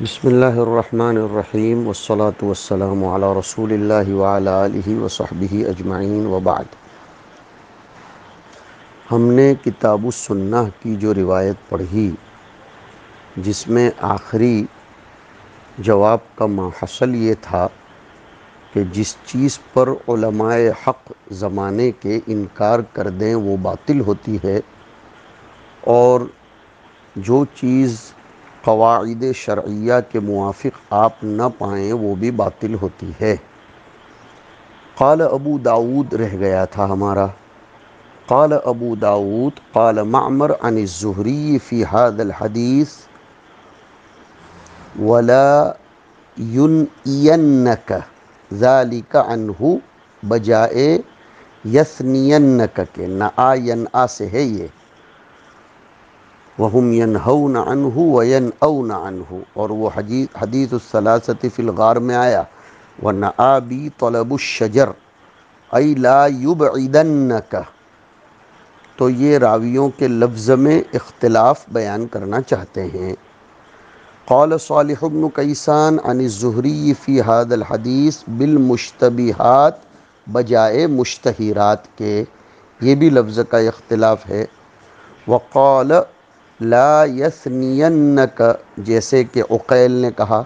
بسم اللہ الرحمن الرحیم والصلاة والسلام علی رسول اللہ وعلی آلہ وصحبہ اجمعین وبعد۔ ہم نے کتاب السنہ کی جو روایت پڑھی، جس میں آخری جواب کا ماحصل یہ تھا کہ جس چیز پر علماء حق زمانے کے انکار کر دیں وہ باطل ہوتی ہے، اور جو چیز قواعد شرعیہ کے موافق آپ نہ پائیں وہ بھی باطل ہوتی ہے۔ قال ابو داود رہ گیا تھا ہمارا۔ قال ابو داود قال معمر عن الزہری فی هذا الحدیث ولا ينئینک ذالک عنہ بجائے یثنینک کے، نآ ینآ سے ہے یہ، وَهُمْ يَنْهَوْنَ عَنْهُ وَيَنْأَوْنَ عَنْهُ، اور وہ حدیث الثلاثة فی الغار میں آیا وَنَآ بِی طَلَبُ الشَّجَرِ ای لا یبعدنک، تو یہ راویوں کے لفظ میں اختلاف بیان کرنا چاہتے ہیں۔ قال صالح بن کیسان عن الزہری فی هذا الحدیث بالمشتبہات بجائے مشتہرات کے، یہ بھی لفظ کا اختلاف ہے۔ وقال لا یثنینک، جیسے کہ عقیل نے کہا۔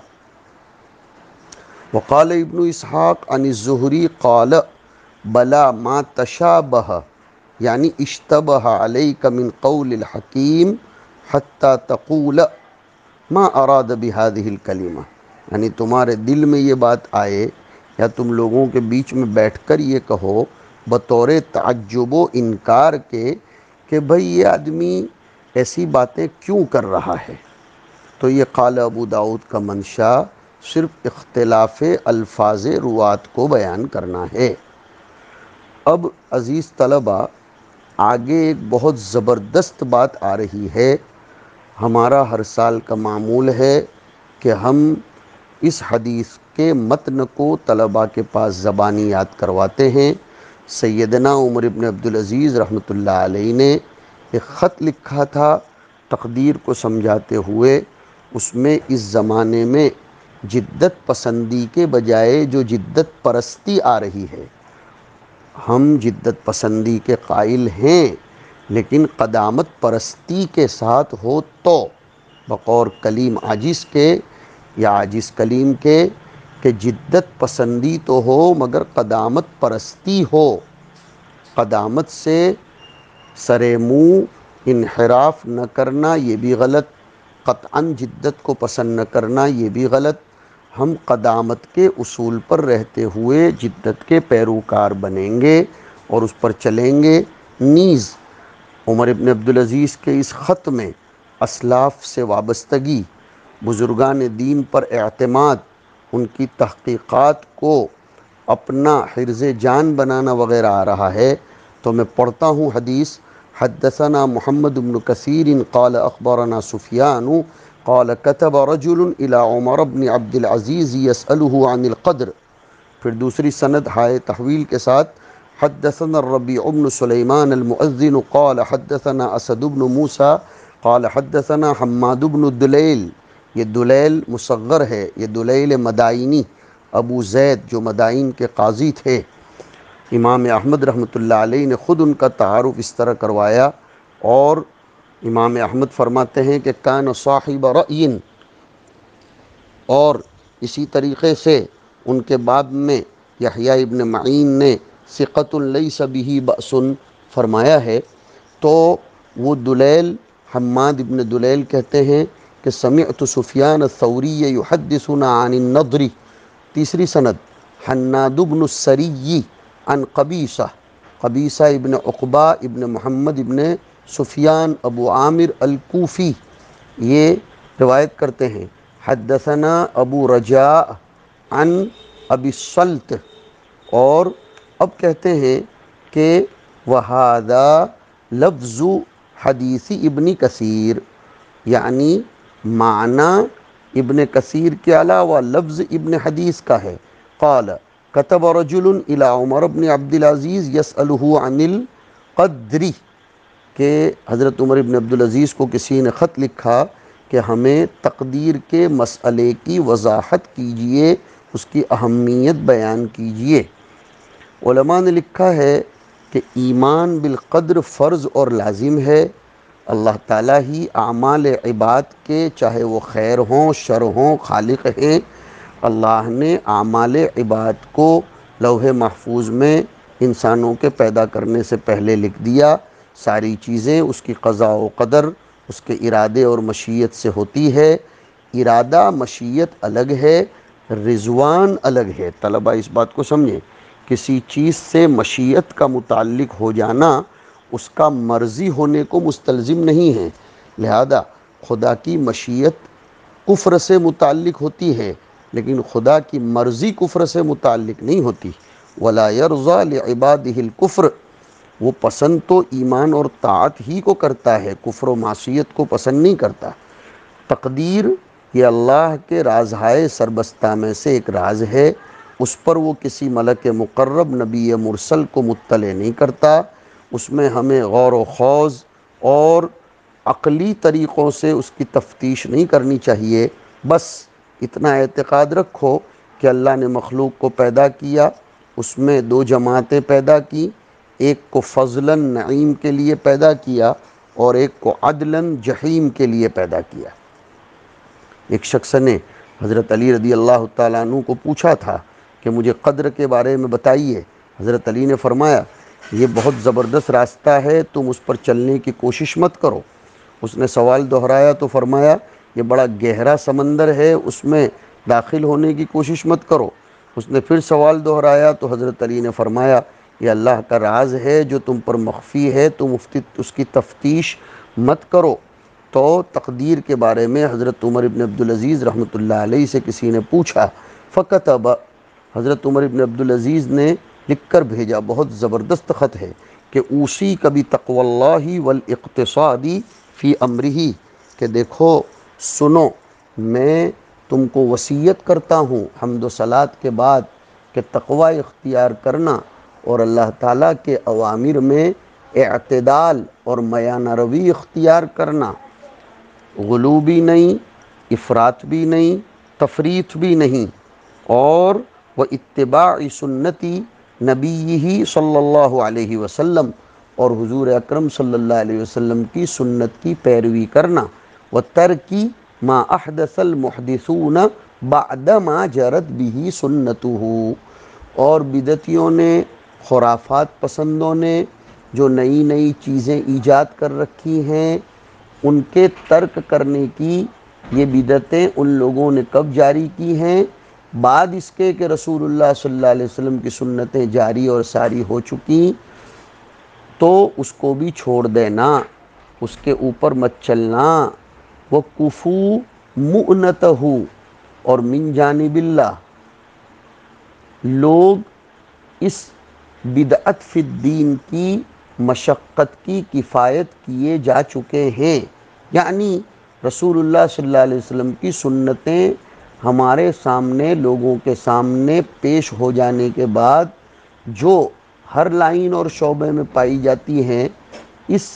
وقال ابن اسحاق عن الزہری قال بلا ما تشابہ، یعنی اشتبہ علیک من قول الحکیم حتی تقول ما اراد بهذه الکلمہ، یعنی تمہارے دل میں یہ بات آئے یا تم لوگوں کے بیچ میں بیٹھ کر یہ کہو بطور تعجب و انکار کے کہ بھئی یہ آدمی ایسی باتیں کیوں کر رہا ہے۔ تو یہ قال ابو داود کا منشا صرف اختلاف الفاظ روات کو بیان کرنا ہے۔ اب عزیز طلبہ، آگے ایک بہت زبردست بات آ رہی ہے۔ ہمارا ہر سال کا معمول ہے کہ ہم اس حدیث کے متن کو طلباء کے پاس زبانی یاد کرواتے ہیں۔ سیدنا عمر بن عبدالعزیز رحمۃ اللہ علیہ نے ایک خط لکھا تھا تقدیر کو سمجھاتے ہوئے، اس میں اس زمانے میں جدت پسندی کے بجائے جو جدت پرستی آ رہی ہے، ہم جدت پسندی کے قائل ہیں، لیکن قدامت پرستی کے ساتھ ہو تو، بقور کلیم عاجز کے یا عاجز کلیم کے، کہ جدت پسندی تو ہو مگر قدامت پرستی ہو، قدامت سے سر منہ انحراف نہ کرنا یہ بھی غلط، قطعاً جدت کو پسند نہ کرنا یہ بھی غلط۔ ہم قدامت کے اصول پر رہتے ہوئے جدت کے پیروکار بنیں گے اور اس پر چلیں گے۔ نیز عمر ابن عبدالعزیز کے اس خط میں اسلاف سے وابستگی، بزرگان دین پر اعتماد، ان کی تحقیقات کو اپنا حرز جان بنانا وغیرہ آ رہا ہے۔ تو میں پڑھتا ہوں حدیث۔ حدثنا محمد بن کثیر قال اخبرنا سفیان قال كتب رجل الى عمر بن عبد العزیز يسأله عن القدر، پھر دوسری سند ہائے تحویل کے ساتھ حدثنا الربیع بن سلیمان المؤذن قال حدثنا اسد بن موسیٰ قال حدثنا حماد بن دلیل، یہ دلیل مصغر ہے، یہ دلیل مدائنی، ابو زید جو مدائن کے قاضی تھے۔ امام احمد رحمۃ اللہ علیہ نے خود ان کا تعارف اس طرح کروایا، اور امام احمد فرماتے ہیں کہ کان صاحب رأی، اور اسی طریقے سے ان کے باب میں یحییٰ ابن معین نے ثقۃ لیس بہ بأس فرمایا ہے۔ تو وہ دلیل، حماد ابن دلیل کہتے ہیں کہ سمعت سفیان الثوری یحدثنا عن النضر، تیسری سند حناد بن السری عن قبیصہ، قبیصہ ابن عقبہ ابن محمد ابن سفیان ابو عامر الکوفی، یہ روایت کرتے ہیں حدثنا ابو رجاء عن ابی الصلت، اور اب کہتے ہیں کہ وَهَذَا لفظ حدیث ابن کثیر، یعنی معنی ابن کثیر کے علاوہ لفظ ابن حدیث کا ہے۔ قال كتب رجل الى عمر بن عبد العزیز يسأله عن القدر، کہ حضرت عمر بن عبدالعزیز کو کسی نے خط لکھا کہ ہمیں تقدیر کے مسئلے کی وضاحت کیجئے، اس کی اہمیت بیان کیجئے۔ علماء نے لکھا ہے کہ ایمان بالقدر فرض اور لازم ہے۔ اللہ تعالیٰ ہی اعمال عباد کے، چاہے وہ خیر ہوں شر ہوں، خالق ہیں۔ اللہ نے اعمال عباد کو لوح محفوظ میں انسانوں کے پیدا کرنے سے پہلے لکھ دیا۔ ساری چیزیں اس کی قضاء و قدر، اس کے ارادے اور مشیت سے ہوتی ہے۔ ارادہ مشیت الگ ہے، رضوان الگ ہے۔ طلبہ اس بات کو سمجھیں، کسی چیز سے مشیت کا متعلق ہو جانا اس کا مرضی ہونے کو مستلزم نہیں ہے۔ لہذا خدا کی مشیت کفر سے متعلق ہوتی ہے، لیکن خدا کی مرضی کفر سے متعلق نہیں ہوتی۔ وَلَا يَرْضَى لِعِبَادِهِ الْكُفْرِ، وہ پسند تو ایمان اور طاعت ہی کو کرتا ہے، کفر و معصیت کو پسند نہیں کرتا۔ تقدیر یہ اللہ کے رازہائے سربستہ میں سے ایک راز ہے، اس پر وہ کسی ملک مقرب نبی مرسل کو مطلع نہیں کرتا۔ اس میں ہمیں غور و خوض اور عقلی طریقوں سے اس کی تفتیش نہیں کرنی چاہیے۔ بس اتنا اعتقاد رکھو کہ اللہ نے مخلوق کو پیدا کیا، اس میں دو جماعتیں پیدا کی، ایک کو فضلاً نعیم کے لیے پیدا کیا اور ایک کو عدلاً جحیم کے لیے پیدا کیا۔ ایک شخص نے حضرت علی رضی اللہ تعالیٰ عنہ کو پوچھا تھا کہ مجھے قدر کے بارے میں بتائیے۔ حضرت علی نے فرمایا یہ بہت زبردست راستہ ہے، تم اس پر چلنے کی کوشش مت کرو۔ اس نے سوال دہرایا تو فرمایا یہ بڑا گہرا سمندر ہے، اس میں داخل ہونے کی کوشش مت کرو۔ اس نے پھر سوال دہرایا تو حضرت علی نے فرمایا یہ اللہ کا راز ہے جو تم پر مخفی ہے، تم اس کی تفتیش مت کرو۔ تو تقدیر کے بارے میں حضرت عمر ابن عبدالعزیز رحمۃ اللہ علیہ سے کسی نے پوچھا، فکتب، حضرت عمر ابن عبدالعزیز نے لکھ کر بھیجا، بہت زبردست خط ہے، کہ اوصی کبھی تقوی اللہ والاقتصاد فی امرہ، کہ دیکھو سنو میں تم کو وصیت کرتا ہوں حمد و صلات کے بعد کہ تقوی اختیار کرنا اور اللہ تعالیٰ کے اوامر میں اعتدال اور میانہ روی اختیار کرنا، غلو بھی نہیں، افراط بھی نہیں، تفریط بھی نہیں، اور وہ اتباع سنتی نبی صلی اللہ علیہ وسلم، اور حضور اکرم صلی اللہ علیہ وسلم کی سنت کی پیروی کرنا، و ترکی ما احدث المحدثون بعد ما جرت به سنته، اور بدعتیوں نے، خرافات پسندوں نے جو نئی نئی چیزیں ایجاد کر رکھی ہیں ان کے ترک کرنے کی۔ یہ بدعتیں ان لوگوں نے کب جاری کی ہیں؟ بعد اس کے کہ رسول اللہ صلی اللہ علیہ وسلم کی سنتیں جاری اور ساری ہو چکی، تو اس کو بھی چھوڑ دینا، اس کے اوپر مت چلنا۔ وَكُفُوا مُؤْنَتَهُ، اور من جانب اللہ لوگ اس بدعت فی الدین کی مشقت کی کفایت کیے جا چکے ہیں، یعنی رسول اللہ صلی اللہ علیہ وسلم کی سنتیں ہمارے سامنے، لوگوں کے سامنے پیش ہو جانے کے بعد جو ہر لائن اور شعبے میں پائی جاتی ہیں، اس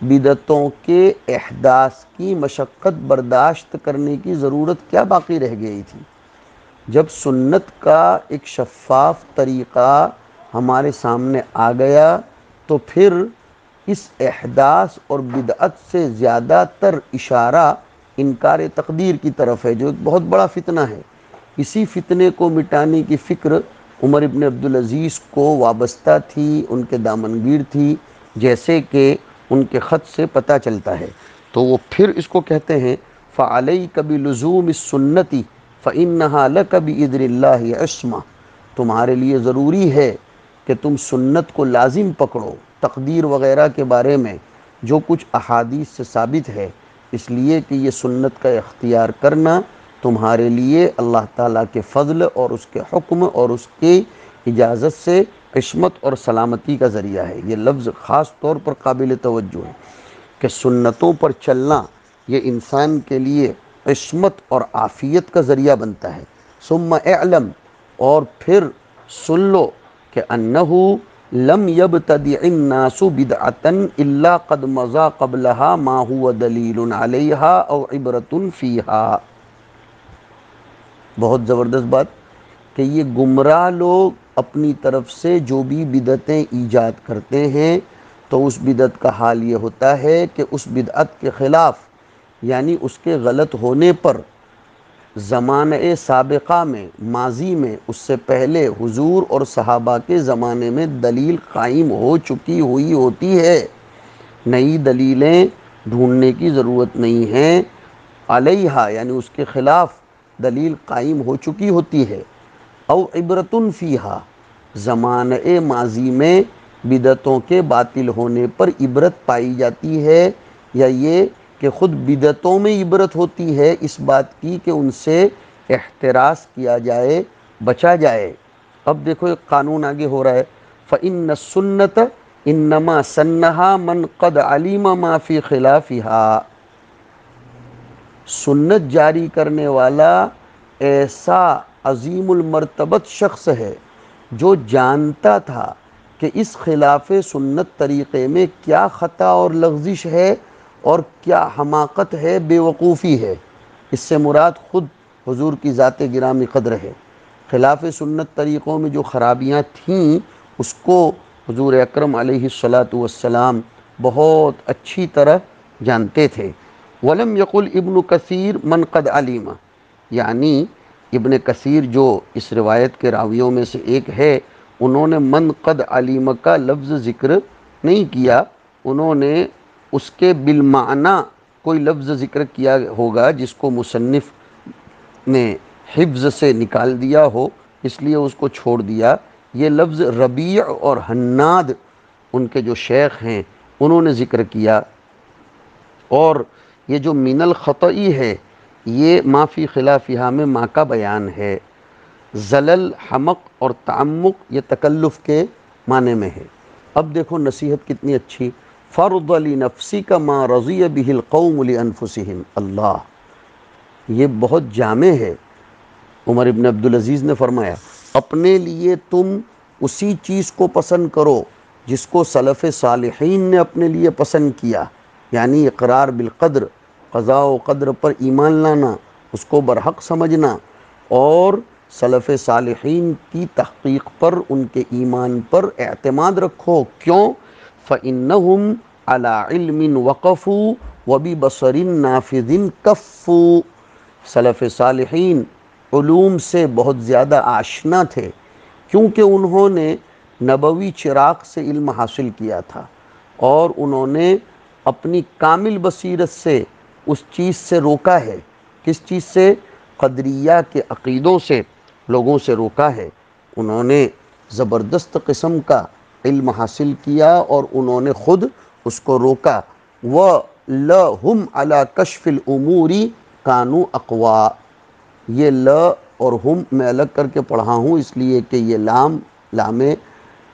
بدعتوں کے احداث کی مشقت برداشت کرنے کی ضرورت کیا باقی رہ گئی تھی؟ جب سنت کا ایک شفاف طریقہ ہمارے سامنے آ گیا تو پھر اس احداث اور بدعت سے زیادہ تر اشارہ انکار تقدیر کی طرف ہے، جو ایک بہت بڑا فتنہ ہے۔ اسی فتنے کو مٹانے کی فکر عمر ابن عبدالعزیز کو وابستہ تھی، ان کے دامنگیر تھی، جیسے کہ ان کے خط سے پتہ چلتا ہے۔ تو وہ پھر اس کو کہتے ہیں فَعَلَيْكَ بِلُزُومِ السُّنَّةِ فَإِنَّهَا لَكَ بِإِذْنِ اللَّهِ عِصْمَةٌ، تمہارے لیے ضروری ہے کہ تم سنت کو لازم پکڑو۔ تقدیر وغیرہ کے بارے میں جو کچھ احادیث سے ثابت ہے، اس لیے کہ یہ سنت کا اختیار کرنا تمہارے لیے اللہ تعالیٰ کے فضل اور اس کے حکم اور اس کی اجازت سے عصمت اور سلامتی کا ذریعہ ہے۔ یہ لفظ خاص طور پر قابل توجہ ہے کہ سنتوں پر چلنا یہ انسان کے لیے عصمت اور عافیت کا ذریعہ بنتا ہے۔ ثم اعلم، اور پھر سن لو کہ انہو لم يبتدع الناس بدعة الا قد مضى قبلها ما هو دلیل علیہا او عبرۃ فیہا۔ بہت زبردست بات کہ یہ گمراہ لوگ اپنی طرف سے جو بھی بدعتیں ایجاد کرتے ہیں تو اس بدعت کا حال یہ ہوتا ہے کہ اس بدعت کے خلاف، یعنی اس کے غلط ہونے پر زمانہ سابقہ میں، ماضی میں، اس سے پہلے حضور اور صحابہ کے زمانے میں دلیل قائم ہو چکی ہوئی ہوتی ہے، نئی دلیلیں ڈھونڈنے کی ضرورت نہیں ہے، علیہا یعنی اس کے خلاف دلیل قائم ہو چکی ہوتی ہے، او عبرۃ فیہا زمانہ ماضی میں بدعتوں کے باطل ہونے پر عبرت پائی جاتی ہے، یا یہ کہ خود بدعتوں میں عبرت ہوتی ہے اس بات کی کہ ان سے احتراز کیا جائے، بچا جائے۔ اب دیکھو ایک قانون آگے ہو رہا ہے، فَإِنَّ السُّنَّةَ إِنَّمَا سَنَّهَا مَنْ قَدْ عَلِمَ مَا فِي خِلَافِهَا۔ سنت جاری کرنے والا ایسا عظیم المرتبت شخص ہے جو جانتا تھا کہ اس خلاف سنت طریقے میں کیا خطا اور لغزش ہے اور کیا حماقت ہے، بے وقوفی ہے۔ اس سے مراد خود حضور کی ذات گرامی قدر ہے۔ خلاف سنت طریقوں میں جو خرابیاں تھیں اس کو حضور اکرم علیہ السلام بہت اچھی طرح جانتے تھے۔ وَلَمْ يَقُلْ ابن کثیر من قد علیم، یعنی ابن کثیر جو اس روایت کے راویوں میں سے ایک ہے، انہوں نے من قد علیم کا لفظ ذکر نہیں کیا، انہوں نے اس کے بالمعنی کوئی لفظ ذکر کیا ہوگا جس کو مصنف نے حفظ سے نکال دیا ہو، اس لیے اس کو چھوڑ دیا۔ یہ لفظ ربیع اور حناد ان کے جو شیخ ہیں انہوں نے ذکر کیا، اور یہ جو من الخطئی ہے یہ ما فی خلافہا میں ما کا بیان ہے۔ زلل، حمق اور تعمق یہ تکلف کے معنی میں ہے۔ اب دیکھو نصیحت کتنی اچھی، فرض لنفسک ما رضی بہ القوم لانفسہم۔ اللہ، یہ بہت جامع ہے۔ عمر ابن عبدالعزیز نے فرمایا اپنے لیے تم اسی چیز کو پسند کرو جس کو سلف صالحین نے اپنے لیے پسند کیا، یعنی اقرار بالقدر، قضاء و قدر پر ایمان لانا، اس کو برحق سمجھنا، اور سلف صالحین کی تحقیق پر، ان کے ایمان پر اعتماد رکھو۔ کیوں؟ فَإِنَّهُمْ عَلَىٰ عِلْمٍ وَقَفُوا وَبِبَصَرٍ نَافِذٍ كَفُّوا۔ سلف صالحین علوم سے بہت زیادہ آشنا تھے کیونکہ انہوں نے نبوی چراغ سے علم حاصل کیا تھا، اور انہوں نے اپنی کامل بصیرت سے اس چیز سے روکا ہے۔ کس چیز سے؟ قدریہ کے عقیدوں سے لوگوں سے روکا ہے۔ انہوں نے زبردست قسم کا علم حاصل کیا اور انہوں نے خود اس کو روکا۔ وَلَهُمْ عَلَىٰ كَشْفِ الْأُمُورِ كَانُوا أَقْوَىٰ۔ یہ ل اور ہم میں الگ کر کے پڑھا ہوں اس لیے کہ یہ لام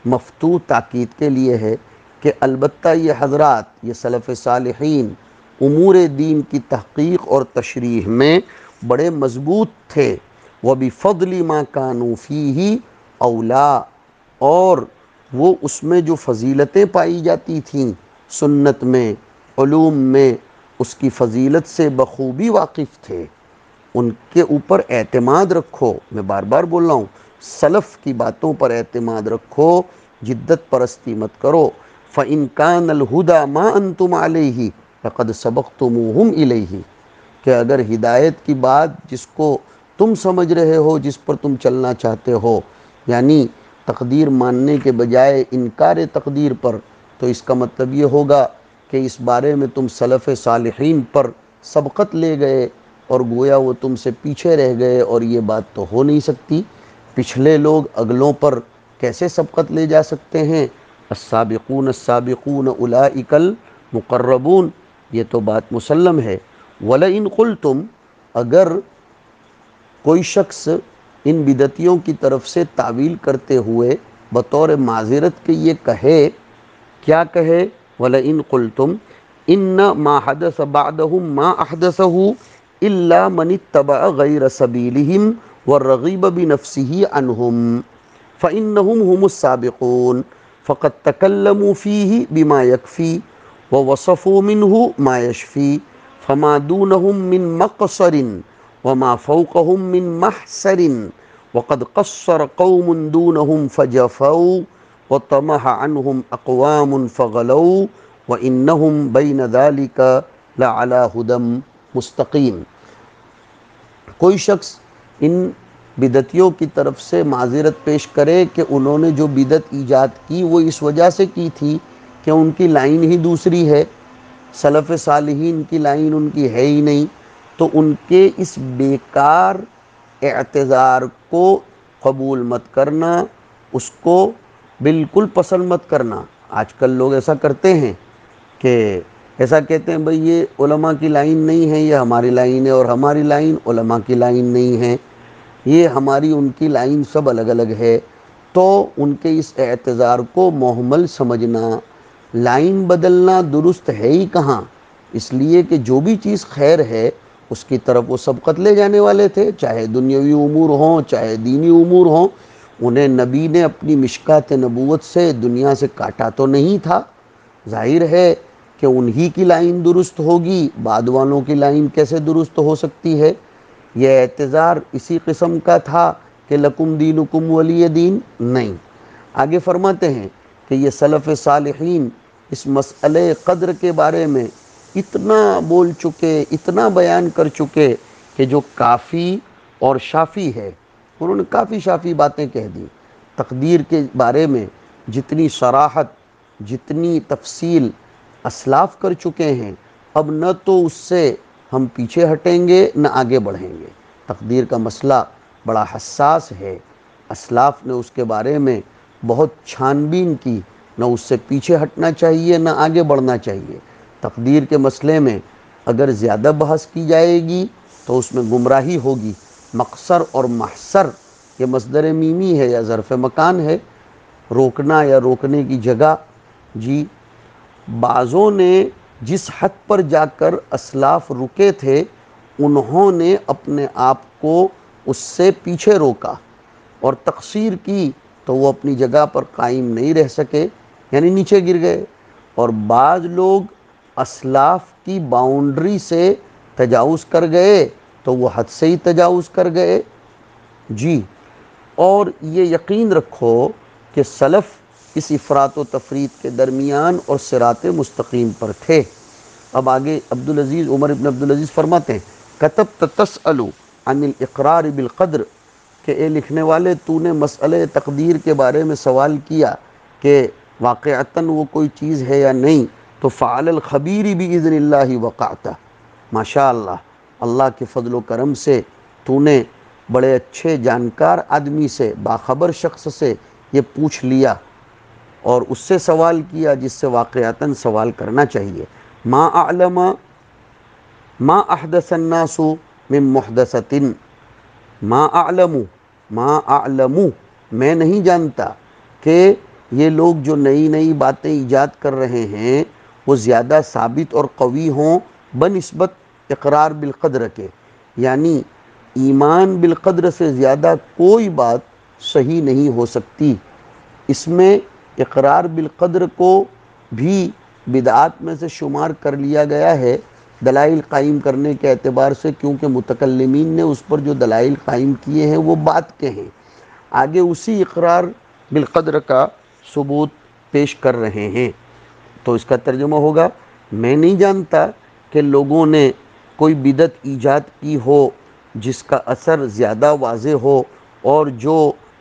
مفتوح تاکید کے لیے ہے کہ البتہ یہ حضرات، یہ سلف صالحین امور دین کی تحقیق اور تشریح میں بڑے مضبوط تھے۔ وَبِفَضْلِ مَا كَانُوا فِيهِ أَوْلَىٰ، اور وہ اس میں جو فضیلتیں پائی جاتی تھیں سنت میں، علوم میں، اس کی فضیلت سے بخوبی واقف تھے۔ ان کے اوپر اعتماد رکھو، میں بار بار بول رہا ہوں، سلف کی باتوں پر اعتماد رکھو، جدت پرستی مت کرو۔ فَإِن كَانَ الْهُدَىٰ مَا أَنْتُمْ عَلَيْهِ لَقَدْ سَبَقْتُمُوهُمْ إِلَيْهِ، کہ اگر ہدایت کی بات جس کو تم سمجھ رہے ہو، جس پر تم چلنا چاہتے ہو، یعنی تقدیر ماننے کے بجائے انکار تقدیر پر، تو اس کا مطلب یہ ہوگا کہ اس بارے میں تم سلف صالحین پر سبقت لے گئے اور گویا وہ تم سے پیچھے رہ گئے، اور یہ بات تو ہو نہیں سکتی۔ پچھلے لوگ اگلوں پر کیسے سبقت لے جا سکتے ہیں؟ السابقون السابقون اولئک المقربون، یہ تو بات مسلم ہے۔ وَلَئِن قُلْتُمْ، اگر کوئی شخص ان بدعتیوں کی طرف سے تعویل کرتے ہوئے بطور معذرت کے یہ کہے، کیا کہے؟ وَلَئِن قُلْتُمْ إِنَّ مَا حَدَثَ بَعْدَهُمْ مَا أَحْدَثَهُ إِلَّا مَنِ اتَّبَعَ غَيْرَ سَبِيلِهِمْ وَالرَّغِيبَ بِنَفْسِهِ عَنْهُمْ فَإِنَّهُمْ هُمُ السَّابِقُونَ۔ فقد تکلموا فیہ بما یکفی ووصفوا منہ ما یشفی فما دونہم من مقصر وما فوقہم من محسر وقد قصر قوم دونہم فجفوا وطمح عنہم اقوام فغلوا وانہم بین ذلک لعلی ہدی مستقیم۔ کوئی شخص ان بدعتیوں کی طرف سے معذرت پیش کرے کہ انہوں نے جو بدعت ایجاد کی وہ اس وجہ سے کی تھی کہ ان کی لائن ہی دوسری ہے، سلف صالحین کی لائن ان کی ہے ہی نہیں، تو ان کے اس بیکار اعتذار کو قبول مت کرنا، اس کو بالکل پسند مت کرنا۔ آج کل لوگ ایسا کرتے ہیں کہ ایسا کہتے ہیں بھئی یہ علماء کی لائن نہیں ہے، یہ ہماری لائن ہے، اور ہماری لائن علماء کی لائن نہیں ہے، یہ ہماری ان کی لائن سب الگ الگ ہے۔ تو ان کے اس اعتذار کو محمل سمجھنا، لائن بدلنا درست ہے ہی کہاں، اس لیے کہ جو بھی چیز خیر ہے اس کی طرف وہ سبقت لے جانے والے تھے، چاہے دنیاوی امور ہوں چاہے دینی امور ہوں۔ انہیں نبی نے اپنی مشکات نبوت سے دنیا سے کاٹا تو نہیں تھا، ظاہر ہے کہ انہی کی لائن درست ہوگی، بعد والوں کی لائن کیسے درست ہو سکتی ہے۔ یہ اعتذار اسی قسم کا تھا کہ لکم دینکم ولی دین، نہیں۔ آگے فرماتے ہیں کہ یہ سلف صالحین اس مسئلہ قدر کے بارے میں اتنا بول چکے، اتنا بیان کر چکے کہ جو کافی اور شافی ہے، انہوں نے کافی شافی باتیں کہہ دی۔ تقدیر کے بارے میں جتنی صراحت، جتنی تفصیل اسلاف کر چکے ہیں، اب نہ تو اس سے ہم پیچھے ہٹیں گے نہ آگے بڑھیں گے۔ تقدیر کا مسئلہ بڑا حساس ہے، اسلاف نے اس کے بارے میں بہت چھان بین کی، نہ اس سے پیچھے ہٹنا چاہیے نہ آگے بڑھنا چاہیے۔ تقدیر کے مسئلے میں اگر زیادہ بحث کی جائے گی تو اس میں گمراہی ہوگی۔ مقصر اور محصر یہ مصدر میمی ہے یا ظرف مکان ہے، روکنا یا روکنے کی جگہ۔ جی، بعضوں نے جس حد پر جا کر اسلاف رکے تھے انہوں نے اپنے آپ کو اس سے پیچھے روکا اور تقصیر کی تو وہ اپنی جگہ پر قائم نہیں رہ سکے، یعنی نیچے گر گئے۔ اور بعض لوگ اسلاف کی باؤنڈری سے تجاوز کر گئے تو وہ حد سے ہی تجاوز کر گئے۔ جی، اور یہ یقین رکھو کہ سلف اس افراط و تفریط کے درمیان اور صراط مستقیم پر تھے۔ اب آگے عبدالعزیز عمر ابن عبدالعزیز فرماتے ہیں کتبت تسأل عن الاقرار بالقدر، کہ اے لکھنے والے تو نے مسئلہ تقدیر کے بارے میں سوال کیا کہ واقعتاً وہ کوئی چیز ہے یا نہیں، تو فعل الخبیر باذن اللہ وقعت، ماشاء اللہ، اللہ کے فضل و کرم سے تو نے بڑے اچھے جانکار آدمی سے، باخبر شخص سے یہ پوچھ لیا اور اس سے سوال کیا جس سے واقعتاً سوال کرنا چاہیے۔ ما اعلم ما احدث الناس من محدثۃ، ما اعلم میں نہیں جانتا کہ یہ لوگ جو نئی نئی باتیں ایجاد کر رہے ہیں وہ زیادہ ثابت اور قوی ہوں بنسبت اقرار بالقدر کے، یعنی ایمان بالقدر سے زیادہ کوئی بات صحیح نہیں ہو سکتی۔ اس میں اقرار بالقدر کو بھی بدعات میں سے شمار کر لیا گیا ہے دلائل قائم کرنے کے اعتبار سے، کیونکہ متکلمین نے اس پر جو دلائل قائم کیے ہیں وہ بات کے ہیں، آگے اسی اقرار بالقدر کا ثبوت پیش کر رہے ہیں۔ تو اس کا ترجمہ ہوگا میں نہیں جانتا کہ لوگوں نے کوئی بدعت ایجاد کی ہو جس کا اثر زیادہ واضح ہو اور جو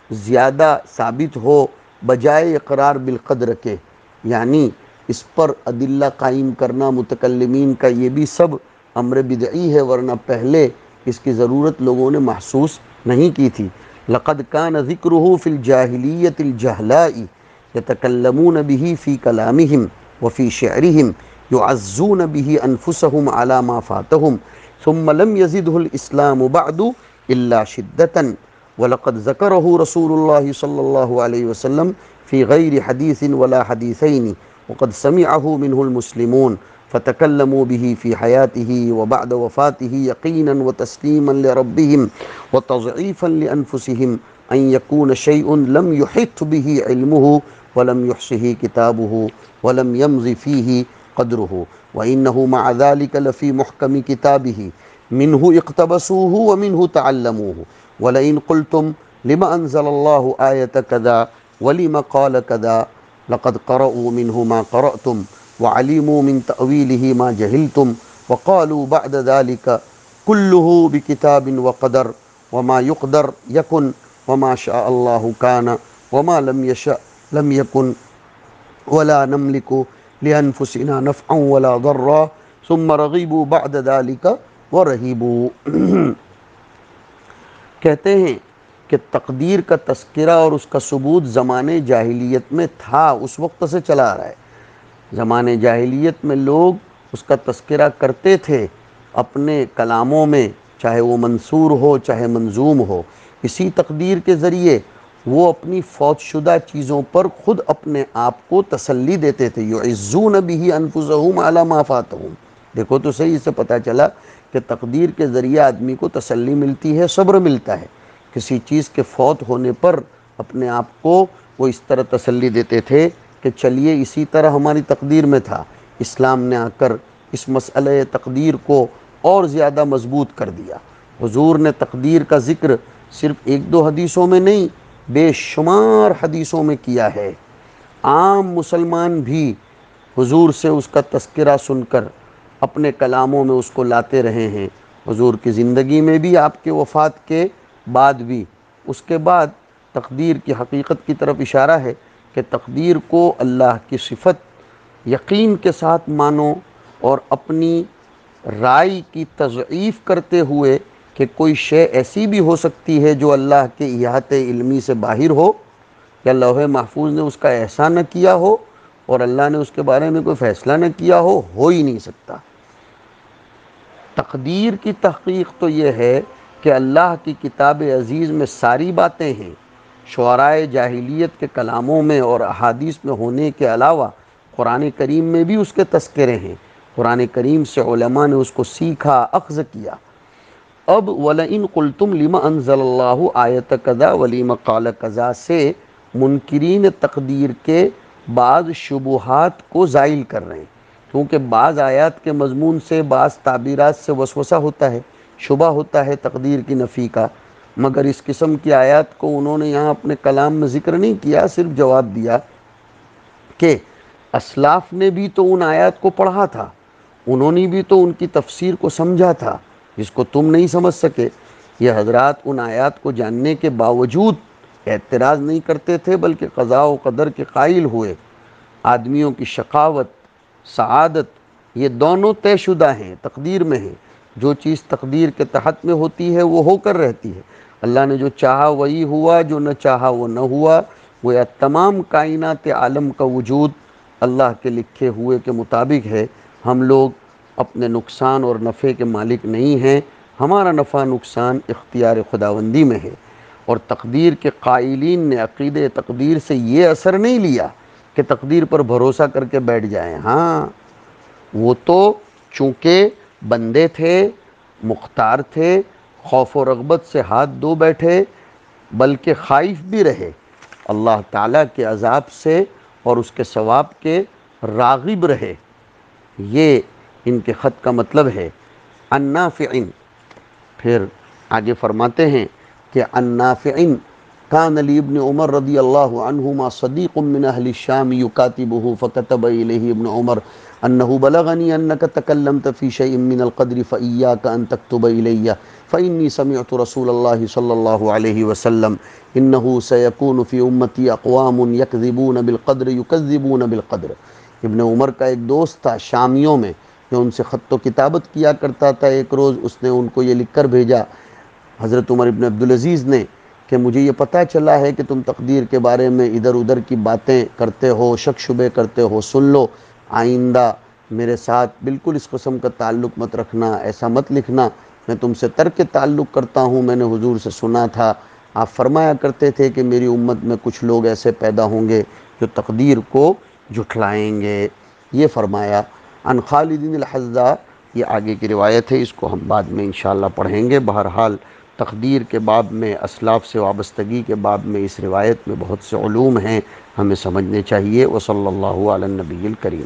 زیادہ ثابت ہو بجائے اقرار بالقدر کے، یعنی اس پر ادلہ قائم کرنا متکلمین کا یہ بھی سب امر بدعی ہے، ورنہ پہلے اس کی ضرورت لوگوں نے محسوس نہیں کی تھی۔ لقد كان ذکرہ فی الجاہلیۃ الجہلاء یتکلمون بہ فی کلامہم وفی شعرہم یعزون بہ انفسہم علی ما فاتہم ثم لم یزدہ الاسلام بعد الا شدۃ وَلَقَدْ ذَكَرَهُ رسول اللہ صلی اللہ علیہ وسلم فی غیر حدیث ولا حدیثین وقد سمعه منه المسلمون فتكلموا به في حياته وبعد وفاته يقينا وتسليما لربهم وتضعيفا لأنفسهم أن يكون شيء لم يحط به علمه ولم يحصه كتابه ولم يمض فيه قدره وإنه مع ذلك لفي محكم كتابه منه اقتبسوه ومنه تعلموه ولئن قلتم لما أنزل الله آية كذا ولما قال كذا لقد قرأوا منه ما قرأتم وعلموا من تأويله ما جهلتم وقالوا بعد ذلك كله بكتاب وقدر وما يقدر يكن وما شاء الله كان وما لم يشأ لم يكن ولا نملك لأنفسنا نفعا ولا ضرا ثم رغبوا بعد ذلك ورهبوا. کہتے ہیں کہ تقدیر کا تذکرہ اور اس کا ثبوت زمانے جاہلیت میں تھا، اس وقت سے چلا آ رہا ہے. زمانے جاہلیت میں لوگ اس کا تذکرہ کرتے تھے اپنے کلاموں میں، چاہے وہ منثور ہو چاہے منظوم ہو. اسی تقدیر کے ذریعے وہ اپنی فوت شدہ چیزوں پر خود اپنے آپ کو تسلی دیتے تھے. یعزون بہ انفسہم علی ما فاتہم. دیکھو تو صحیح، اس سے پتہ چلا کہ تقدیر کے ذریعے آدمی کو تسلی ملتی ہے، صبر ملتا ہے. کسی چیز کے فوت ہونے پر اپنے آپ کو وہ اس طرح تسلی دیتے تھے کہ چلیے اسی طرح ہماری تقدیر میں تھا. اسلام نے آ کر اس مسئلہ تقدیر کو اور زیادہ مضبوط کر دیا. حضور نے تقدیر کا ذکر صرف ایک دو حدیثوں میں نہیں، بے شمار حدیثوں میں کیا ہے. عام مسلمان بھی حضور سے اس کا تذکرہ سن کر اپنے کلاموں میں اس کو لاتے رہے ہیں. حضور کی زندگی میں بھی، آپ کے وفات کے بعد بھی. اس کے بعد تقدیر کی حقیقت کی طرف اشارہ ہے کہ تقدیر کو اللہ کی صفت یقین کے ساتھ مانو اور اپنی رائے کی تضعیف کرتے ہوئے کہ کوئی شے ایسی بھی ہو سکتی ہے جو اللہ کے احاطے علمی سے باہر ہو، یا لوح محفوظ نے اس کا احسان نہ کیا ہو اور اللہ نے اس کے بارے میں کوئی فیصلہ نہ کیا ہو ہی نہیں سکتا. تقدیر کی تحقیق تو یہ ہے کہ اللہ کی کتاب عزیز میں ساری باتیں ہیں. شعرائے جاہلیت کے کلاموں میں اور احادیث میں ہونے کے علاوہ قرآن کریم میں بھی اس کے تذکرے ہیں. قرآن کریم سے علماء نے اس کو سیکھا، اخذ کیا. اب وَلَئِن قُلْتُمْ لِمَ أَنزَلَ اللَّهُ آیَةَ كَذَا وَلِمَ قَالَ كَذَا سے منکرین تقدیر کے بعض شبہات کو زائل کر رہے ہیں، کیونکہ بعض آیات کے مضمون سے، بعض تعبیرات سے وسوسہ ہوتا ہے، شبہ ہوتا ہے تقدیر کی نفی کا. مگر اس قسم کی آیات کو انہوں نے یہاں اپنے کلام میں ذکر نہیں کیا، صرف جواب دیا کہ اسلاف نے بھی تو ان آیات کو پڑھا تھا، انہوں نے بھی تو ان کی تفسیر کو سمجھا تھا جس کو تم نہیں سمجھ سکے. یہ حضرات ان آیات کو جاننے کے باوجود اعتراض نہیں کرتے تھے، بلکہ قضاء و قدر کے قائل ہوئے. آدمیوں کی شقاوت، سعادت، یہ دونوں طے شدہ ہیں، تقدیر میں ہیں. جو چیز تقدیر کے تحت میں ہوتی ہے وہ ہو کر رہتی ہے. اللہ نے جو چاہا وہی ہوا، جو نہ چاہا وہ نہ ہوا. وہ تمام کائنات عالم کا وجود اللہ کے لکھے ہوئے کے مطابق ہے. ہم لوگ اپنے نقصان اور نفع کے مالک نہیں ہیں، ہمارا نفع نقصان اختیار خداوندی میں ہے. اور تقدیر کے قائلین نے عقیدہ تقدیر سے یہ اثر نہیں لیا کہ تقدیر پر بھروسہ کر کے بیٹھ جائیں. ہاں، وہ تو چونکہ بندے تھے، مختار تھے، خوف و رغبت سے ہاتھ دھو بیٹھے، بلکہ خائف بھی رہے اللہ تعالیٰ کے عذاب سے اور اس کے ثواب کے راغب رہے. یہ ان کے خط کا مطلب ہے. النافعین، پھر آگے فرماتے ہیں کہ النافعین کان لابن عمر رضی اللہ عنہما صدیق من اہل الشام یکاتبہ فکتب الیہ ابن عمر انہ بلغنی انک تکلمت فی شیء من القدر فایاک ان تکتب الی فانی سمعت رسول اللہ صلی اللہ علیہ وسلم انہ سیکون فی امتی اقوام یکذبون بالقدر یکذبون بالقدر. ابن عمر کا ایک دوست تھا شامیوں میں جو ان سے خط و کتابت کیا کرتا تھا. ایک روز اس نے ان کو یہ لکھ کر بھیجا، حضرت عمر ابن عبدالعزیز نے، کہ مجھے یہ پتہ چلا ہے کہ تم تقدیر کے بارے میں ادھر ادھر کی باتیں کرتے ہو، شک شبے کرتے ہو. سن لو، آئندہ میرے ساتھ بالکل اس قسم کا تعلق مت رکھنا، ایسا مت لکھنا. میں تم سے ترک تعلق کرتا ہوں. میں نے حضور سے سنا تھا، آپ فرمایا کرتے تھے کہ میری امت میں کچھ لوگ ایسے پیدا ہوں گے جو تقدیر کو جھٹلائیں گے. یہ فرمایا. عن خالد الحذاء، یہ آگے کی روایت ہے، اس کو ہم بعد میں انشاءاللہ پڑھیں گے. بہرحال تقدیر کے باب میں، اسلاف سے وابستگی کے باب میں اس روایت میں بہت سے علوم ہیں، ہمیں سمجھنے چاہیے۔ وصلی اللہ علی النبی الکریم۔